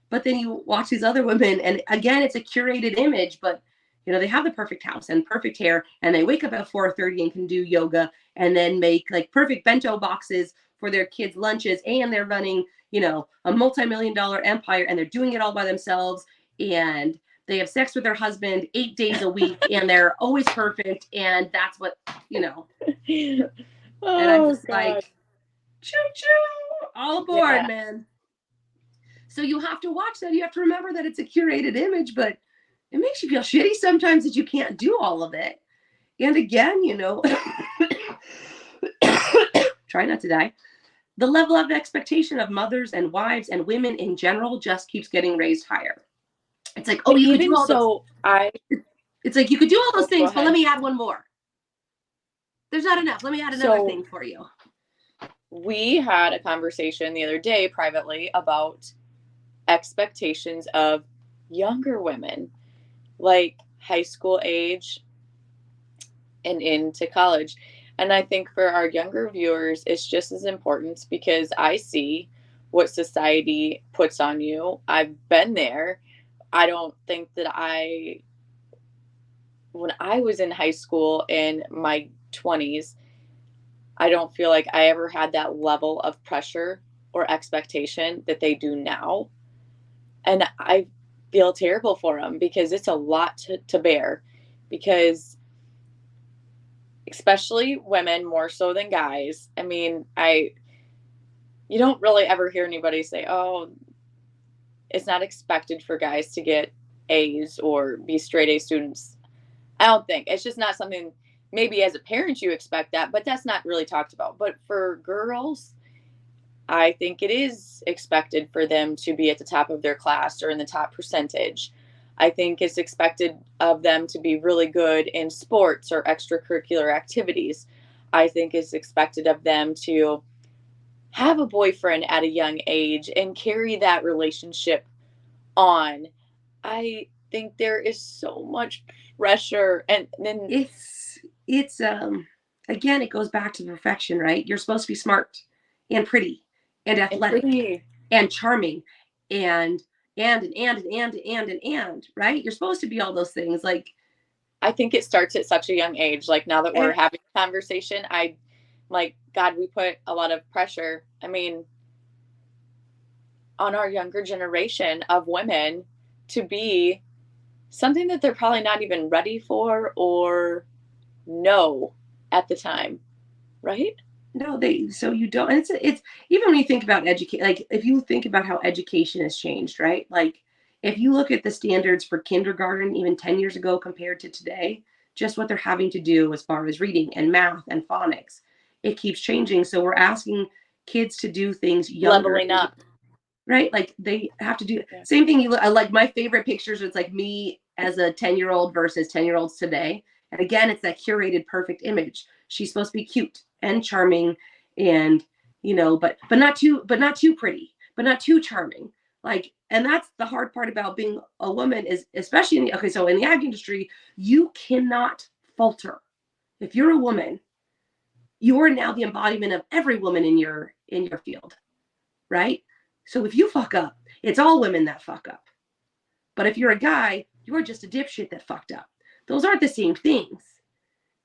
But then you watch these other women, and again, it's a curated image, but they have the perfect house and perfect hair, and they wake up at 4:30 and can do yoga, and then make like perfect bento boxes for their kids' lunches, and they're running, a multi-million-dollar empire, and they're doing it all by themselves, and they have sex with their husband 8 days a week, and they're always perfect, and that's what, and I'm oh just God. like, choo choo, all aboard, Yeah. man. So you have to watch that. You have to remember that it's a curated image, but it makes you feel shitty sometimes that you can't do all of it. And again, try not to die. The level of expectation of mothers and wives and women in general just keeps getting raised higher. It's like, oh, And you could do even all those. so, I It's like, you could do all those oh, go things, but let ahead. me add one more. There's not enough. Let me add another So thing for you. we had a conversation the other day privately about expectations of younger women, like high school age and into college. And I think for our younger viewers, it's just as important because I see what society puts on you. I've been there. I don't think that when I was in high school in my 20s, I don't feel like I ever had that level of pressure or expectation that they do now. And I feel terrible for them because it's a lot to bear. Because especially women more so than guys. I mean, you don't really ever hear anybody say, "Oh, it's not expected for guys to get A's or be straight A students." I don't think. It's just not something maybe as a parent you expect that, but that's not really talked about. But for girls, I think it is expected for them to be at the top of their class or in the top percentage. I think it's expected of them to be really good in sports or extracurricular activities. I think it's expected of them to have a boyfriend at a young age and carry that relationship on. I think there is so much pressure and then It's again, it goes back to perfection, right? You're supposed to be smart and pretty and and athletic pretty. and charming and right? You're supposed to be all those things. Like, I think it starts at such a young age. Like now that we're and having a conversation, I like God, we put a lot of pressure. I mean, on our younger generation of women to be something that they're probably not even ready for or know at the time, right? no, so you don't, and it's even when you think about educate, like if you think about how education has changed, right? Like if you look at the standards for kindergarten even 10 years ago compared to today, just what they're having to do as far as reading and math and phonics, it keeps changing. So we're asking kids to do things younger, Leveling up. right? Like they have to do Yeah. same thing. I like my favorite pictures. It's like me as a 10-year-old versus 10-year-olds today. And again, it's that curated perfect image. She's supposed to be cute and charming and, but not too pretty, but not too charming. Like, and that's the hard part about being a woman is especially so in the ag industry, you cannot falter. If you're a woman, you are now the embodiment of every woman in your field, right? So if you fuck up, it's all women that fuck up. But if you're a guy, you're just a dipshit that fucked up. Those aren't the same things.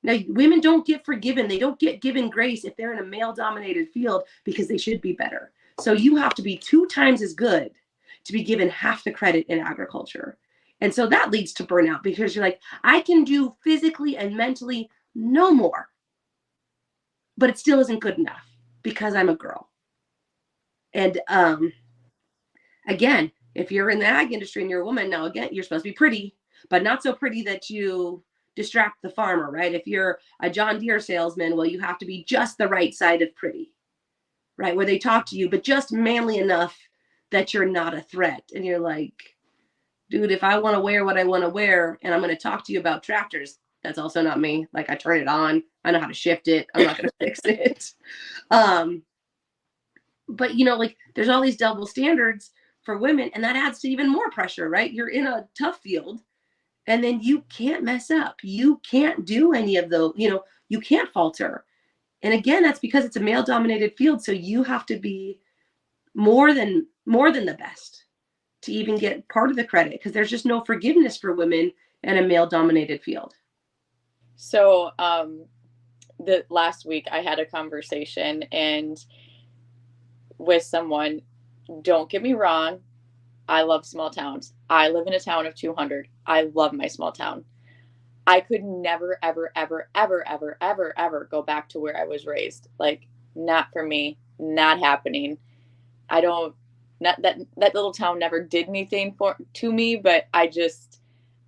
Now, women don't get forgiven. They don't get given grace if they're in a male dominated field because they should be better. So you have to be 2 times as good to be given half the credit in agriculture. And so that leads to burnout because you're like, I can do physically and mentally no more, but it still isn't good enough because I'm a girl. And again, if you're in the ag industry and you're a woman, now again, you're supposed to be pretty, but not so pretty that you distract the farmer, right? If you're a John Deere salesman, well, you have to be just the right side of pretty, right? Where they talk to you, but just manly enough that you're not a threat. And you're like, dude, if I want to wear what I want to wear and I'm going to talk to you about tractors, that's also not me. Like I turn it on. I know how to shift it. I'm not going to fix it. Um, but like there's all these double standards for women, and that adds to even more pressure, right? You're in a tough field, and then you can't mess up. You can't do any of those, you can't falter. And again, that's because it's a male dominated field. So you have to be more than the best to even get part of the credit, because there's just no forgiveness for women in a male dominated field. So, the last week I had a conversation and with someone. Don't get me wrong, I love small towns. I live in a town of 200. I love my small town. I could never, ever, ever, ever, ever, ever, ever go back to where I was raised. Like, not for me, not happening. I don't, not that little town never did anything to me, but I just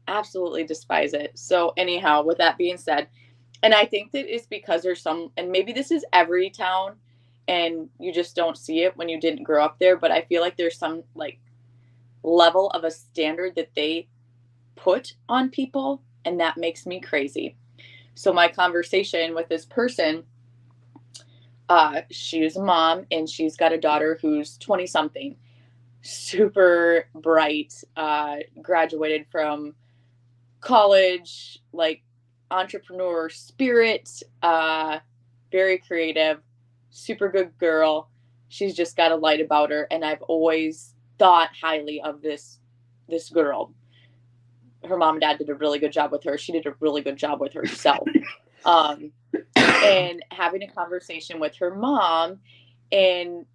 absolutely despise it. So, anyhow, with that being said, and I think that it's because there's some, and maybe this is every town and you just don't see it when you didn't grow up there, but I feel like there's some like level of a standard that they put on people, and that makes me crazy. So my conversation with this person, she's a mom and she's got a daughter who's 20 something, super bright, graduated from college, like entrepreneur spirit, very creative, super good girl. She's just got a light about her, and I've always thought highly of this girl. Her mom and dad did a really good job with her. She did a really good job with herself. And having a conversation with her mom, and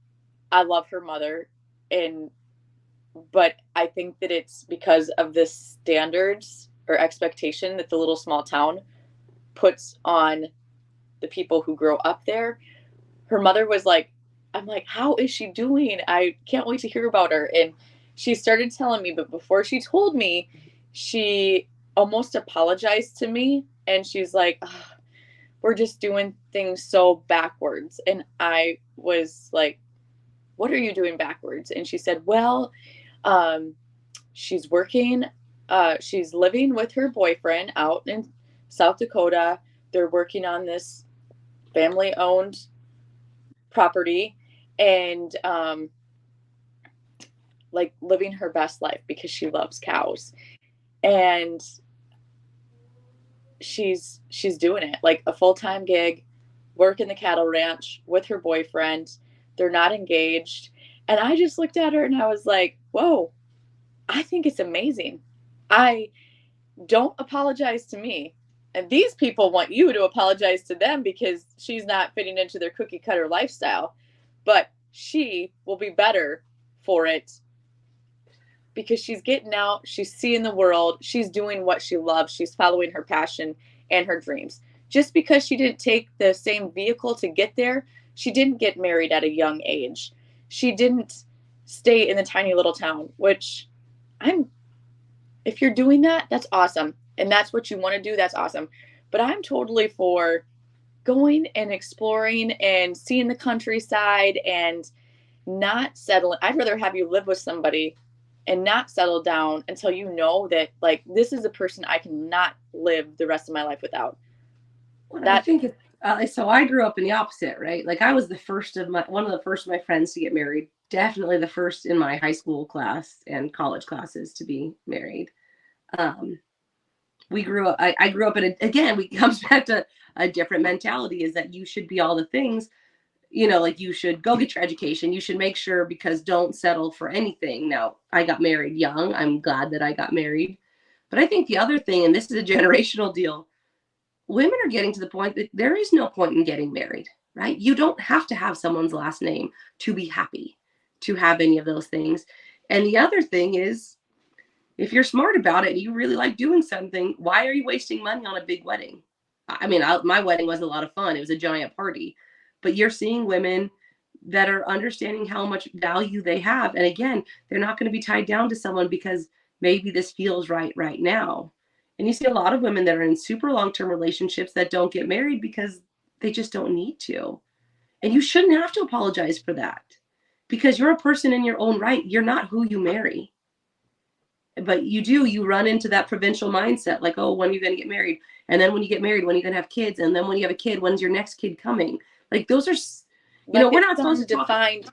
I love her mother, but I think that it's because of the standards or expectation that the little small town puts on the people who grow up there. Her mother was like, I'm like, how is she doing? I can't wait to hear about her. And she started telling me, but before she told me, she almost apologized to me. And she's like, oh, we're just doing things so backwards. And I was like, what are you doing backwards? And she said, well, she's working, she's living with her boyfriend out in South Dakota. They're working on this family owned property, and like living her best life because she loves cows, and she's doing it like a full-time gig, working the cattle ranch with her boyfriend. They're not engaged, and I just looked at her and I was like, whoa, I think it's amazing. I don't apologize to me, and these people want you to apologize to them because she's not fitting into their cookie cutter lifestyle, but she will be better for it because she's getting out, she's seeing the world, she's doing what she loves, she's following her passion and her dreams. Just because she didn't take the same vehicle to get there, she didn't get married at a young age. She didn't stay in the tiny little town, which if you're doing that, that's awesome. And that's what you want to do, that's awesome. But I'm totally for going and exploring and seeing the countryside and not settling. I'd rather have you live with somebody and not settle down until you know that, like, this is a person I cannot live the rest of my life without. Well, I think so. I grew up in the opposite, right? Like I was one of the first of my friends to get married. Definitely the first in my high school class and college classes to be married. We grew up. I grew up again. We comes back to a different mentality. Is that you should be all the things. Like you should go get your education. You should make sure, because don't settle for anything. Now, I got married young. I'm glad that I got married. But I think the other thing, and this is a generational deal, women are getting to the point that there is no point in getting married, right? You don't have to have someone's last name to be happy. to have any of those things. And the other thing is, if you're smart about it and you really like doing something, why are you wasting money on a big wedding? I mean, my wedding was a lot of fun. It was a giant party. But you're seeing women that are understanding how much value they have. And again, they're not going to be tied down to someone because maybe this feels right now. And you see a lot of women that are in super long-term relationships that don't get married because they just don't need to. And you shouldn't have to apologize for that because you're a person in your own right. You're not who you marry. But you run into that provincial mindset like, oh, when are you going to get married? And then when you get married, when are you going to have kids? And then when you have a kid, when's your next kid coming? Like those are, Like we're it's not supposed some to talk. defined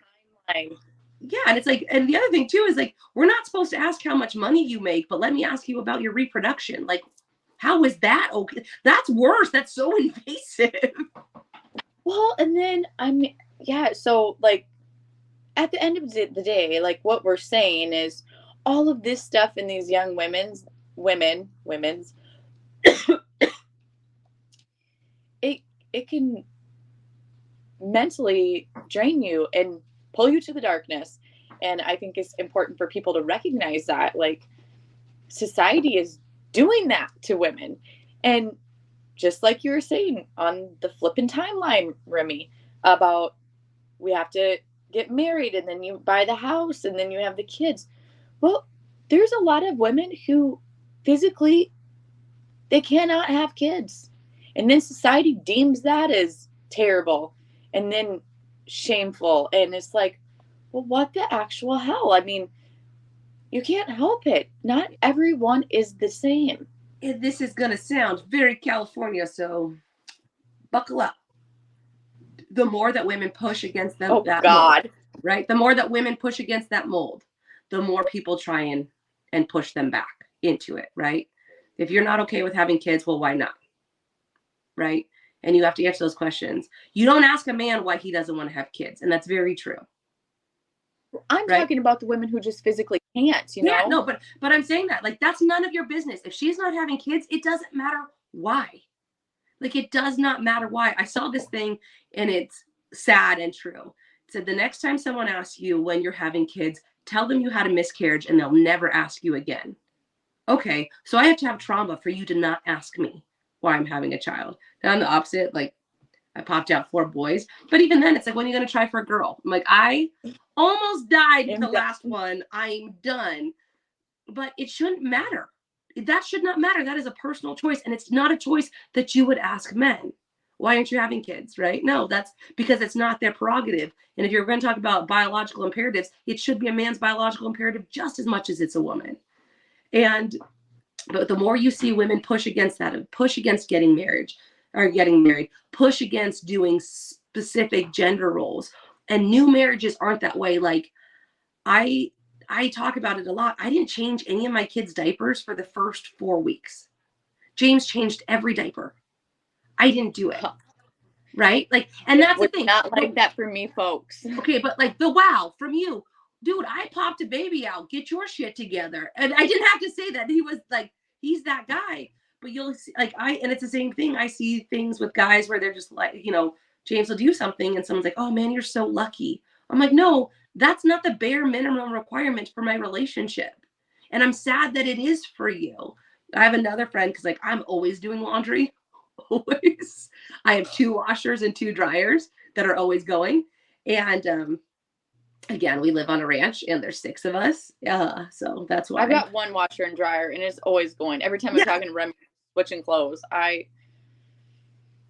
timeline. Yeah. And it's like, and the other thing too is like, we're not supposed to ask how much money you make, but let me ask you about your reproduction. Like, how is that okay? That's worse. That's so invasive. Well, and then yeah, so like at the end of the day, like what we're saying is all of this stuff in these young women's it can mentally drain you and pull you to the darkness. And I think it's important for people to recognize that like society is doing that to women. And just like you were saying on the flipping timeline, Remy, about we have to get married and then you buy the house and then you have the kids. Well, there's a lot of women who physically they cannot have kids. And then society deems that as terrible and then shameful. And it's like, well, what the actual hell? I mean, you can't help it. Not everyone is the same. This is going to sound very California, so buckle up. The more that women push against them, Oh, that mold, God. right? The more that women push against that mold, the more people try and push them back into it, right? If you're not okay with having kids, well, why not? Right? And you have to answer those questions. You don't ask a man why he doesn't want to have kids, and that's very true. I'm right? talking about the women who just physically can't, you know? Yeah, no, but I'm saying that like that's none of your business. If she's not having kids, it doesn't matter why. Like it does not matter why. I saw this thing and it's sad and true. It said the next time someone asks you when you're having kids, tell them you had a miscarriage and they'll never ask you again. Okay, so I have to have trauma for you to not ask me why I'm having a child. Now I'm the opposite. Like I popped out 4 boys, but even then, it's like when are you gonna try for a girl? I'm like I almost died with the last one. I'm done, but it shouldn't matter. That should not matter. That is a personal choice, and it's not a choice that you would ask men. Why aren't you having kids? Right? No, that's because it's not their prerogative. And if you're going to talk about biological imperatives, it should be a man's biological imperative just as much as it's a woman. And but the more you see women push against that and push against getting married, push against doing specific gender roles. And new marriages aren't that way. Like I talk about it a lot. I didn't change any of my kids' diapers for the first 4 weeks. James changed every diaper. I didn't do it. Right? Like, and that's the thing. Not like that for me, folks. Okay, but like the wow from you, dude, I popped a baby out. Get your shit together. And I didn't have to say that. He was like, he's that guy. But you'll see, like, and it's the same thing. I see things with guys where they're just like, James will do something and someone's like, oh man, you're so lucky. I'm like, no, that's not the bare minimum requirement for my relationship. And I'm sad that it is for you. I have another friend because like I'm always doing laundry. Always. I have 2 washers and 2 dryers that are always going. And again, we live on a ranch and there's 6 of us. So that's why. I've got 1 washer and dryer and it's always going. Every time I'm talking to Remy, switching clothes,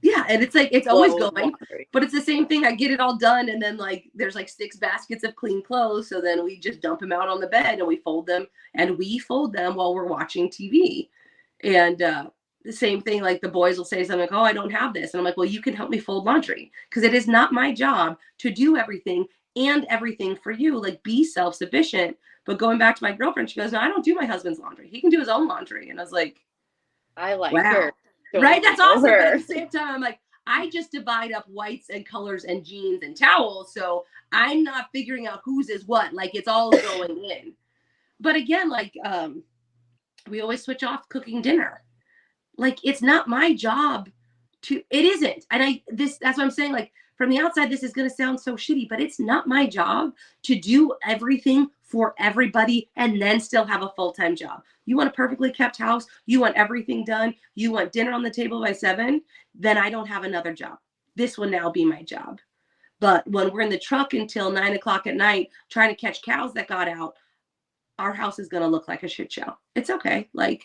yeah, and it's like it's always going, laundry. But it's the same thing. I get it all done, and then like there's like 6 baskets of clean clothes. So then we just dump them out on the bed and we fold them while we're watching TV. And the same thing, like the boys will say something like, oh, I don't have this. And I'm like, well, you can help me fold laundry because it is not my job to do everything and everything for you. Like be self-sufficient. But going back to my girlfriend, she goes, no, I don't do my husband's laundry. He can do his own laundry. And I was like, I like wow. her. Right? That's awesome. But at the same time, I'm like, I just divide up whites and colors and jeans and towels. So I'm not figuring out whose is what. Like it's all going in. But again, like we always switch off cooking dinner. Like it's not my job it isn't. And that's what I'm saying. Like from the outside, this is going to sound so shitty, but it's not my job to do everything for everybody and then still have a full-time job. You want a perfectly kept house, you want everything done, you want dinner on the table by 7, then I don't have another job. This will now be my job. But when we're in the truck until 9 o'clock at night trying to catch cows that got out, our house is going to look like a shit show. It's okay. Like,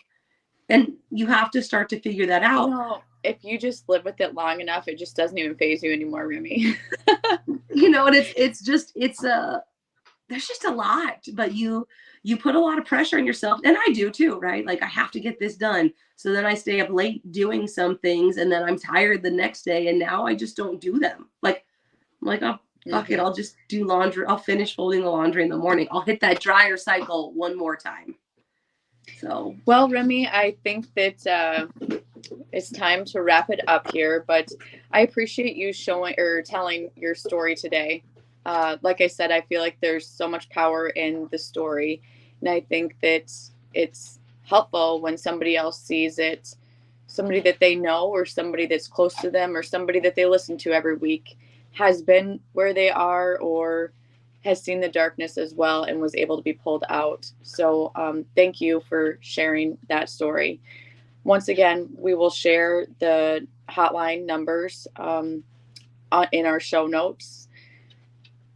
and you have to start to figure that out. If you just live with it long enough, it just doesn't even faze you anymore, Remy. And it's there's just a lot, but you put a lot of pressure on yourself, and I do too, right? Like, I have to get this done. So then I stay up late doing some things, and then I'm tired the next day, and now I just don't do them. Like, oh, fuck it, I'll just do laundry. I'll finish folding the laundry in the morning. I'll hit that dryer cycle one more time. So, well, Remy, I think that it's time to wrap it up here, but I appreciate you showing or telling your story today. Like I said, I feel like there's so much power in the story, and I think that it's helpful when somebody else sees it, somebody that they know or somebody that's close to them or somebody that they listen to every week has been where they are or has seen the darkness as well and was able to be pulled out. So thank you for sharing that story. Once again, we will share the hotline numbers in our show notes.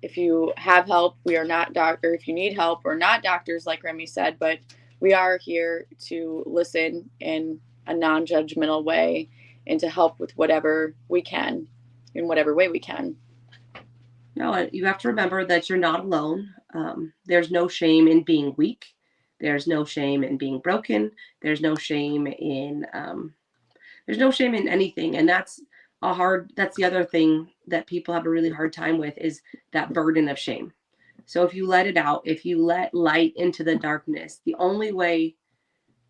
If you have help, we are not doctor. If you need help, we're not doctors, like Remy said, but we are here to listen in a non-judgmental way and to help with whatever we can, in whatever way we can. No, you have to remember that you're not alone. There's no shame in being weak. There's no shame in being broken. There's no shame in anything. And that's the other thing that people have a really hard time with, is that burden of shame. So if you let it out, if you let light into the darkness, the only way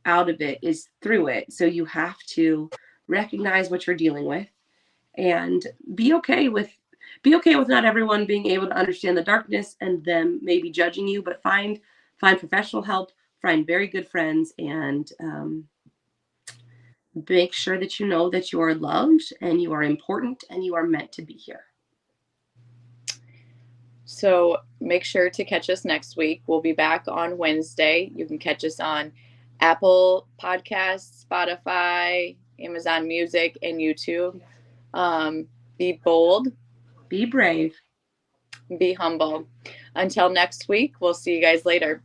out of it is through it. So you have to recognize what you're dealing with and be okay with not everyone being able to understand the darkness and them maybe judging you, but find professional help, find very good friends, and make sure that you know that you are loved and you are important and you are meant to be here. So make sure to catch us next week. We'll be back on Wednesday. You can catch us on Apple Podcasts, Spotify, Amazon Music, and YouTube. Be bold. Be brave. Be humble. Until next week, we'll see you guys later.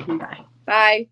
Bye. Bye.